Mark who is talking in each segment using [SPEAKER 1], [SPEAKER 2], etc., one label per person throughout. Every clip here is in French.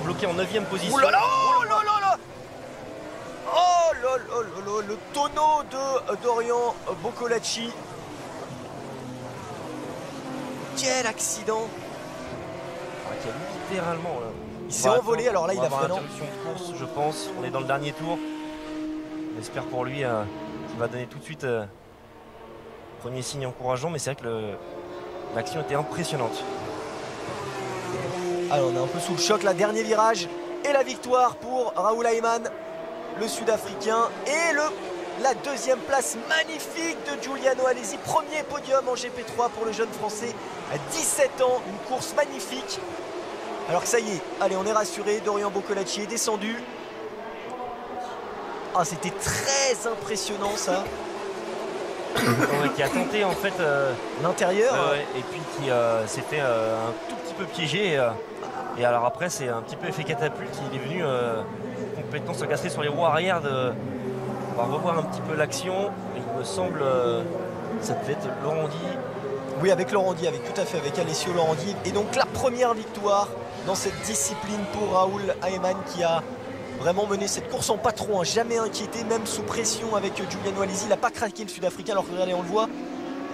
[SPEAKER 1] Bloqué en 9e position.
[SPEAKER 2] Oh là là, oh là là là. Oh là là là là, le tonneau de Dorian Boccolacci. Quel accident!
[SPEAKER 1] Qui a littéralement...
[SPEAKER 2] il s'est envolé, alors là il a fait non.
[SPEAKER 1] Interruption de course, je pense. On est dans le dernier tour. On espère pour lui qu'il va donner tout de suite premier signe encourageant, mais c'est vrai que l'action était impressionnante.
[SPEAKER 2] Alors on est un peu sous le choc, là, dernier virage et la victoire pour Raoul Ayman, le Sud-Africain, et la deuxième place magnifique de Giuliano Alesi, premier podium en GP3 pour le jeune Français à 17 ans, une course magnifique. Alors que ça y est, allez, on est rassuré, Dorian Boccolacci est descendu. Ah, c'était très impressionnant ça.
[SPEAKER 1] Qui a tenté en fait
[SPEAKER 2] l'intérieur
[SPEAKER 1] et puis qui s'est fait un tout petit peu piégé et alors après c'est un petit peu effet catapulte, il est venu complètement se casser sur les roues arrière. On va revoir un petit peu l'action. Il me semble ça devait être Laurenti.
[SPEAKER 2] Oui, avec Laurenti, tout à fait, avec Alessio Laurenti. Et donc la première victoire dans cette discipline pour Raoul Ayman, qui a vraiment mené cette course en patron, jamais inquiété, même sous pression avec Giuliano Alesi. Il n'a pas craqué le Sud-Africain, alors que regardez, on le voit.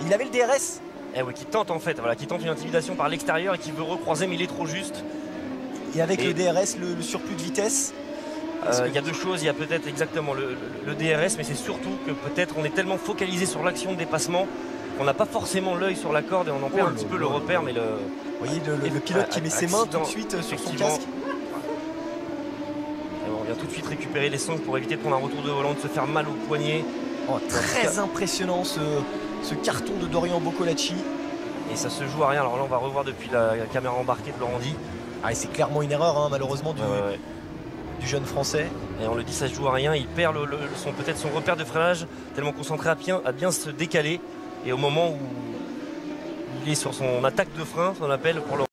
[SPEAKER 2] Il avait le DRS.
[SPEAKER 1] Eh oui, qui tente en fait, voilà, qui tente une intimidation par l'extérieur et qui veut recroiser, mais il est trop juste.
[SPEAKER 2] Et avec le DRS, le surplus de vitesse.
[SPEAKER 1] Il y a deux choses, il y a peut-être exactement le DRS, mais c'est surtout que peut-être on est tellement focalisé sur l'action de dépassement qu'on n'a pas forcément l'œil sur la corde et on en perd un petit peu le repère. Mais
[SPEAKER 2] vous voyez le pilote qui met ses mains tout de suite sur son casque.
[SPEAKER 1] Et on vient tout de suite récupérer les sangles pour éviter de prendre un retour de volant, de se faire mal au poignet.
[SPEAKER 2] Oh, très impressionnant ce carton de Dorian Boccolacci.
[SPEAKER 1] Et ça se joue à rien. Alors là on va revoir depuis la caméra embarquée de Laurenti.
[SPEAKER 2] Ah, c'est clairement une erreur, hein, malheureusement, du jeune Français.
[SPEAKER 1] Et on le dit, ça se joue à rien. Il perd peut-être son repère de freinage, tellement concentré à bien se décaler. Et au moment où il est sur son attaque de frein, on appelle pour le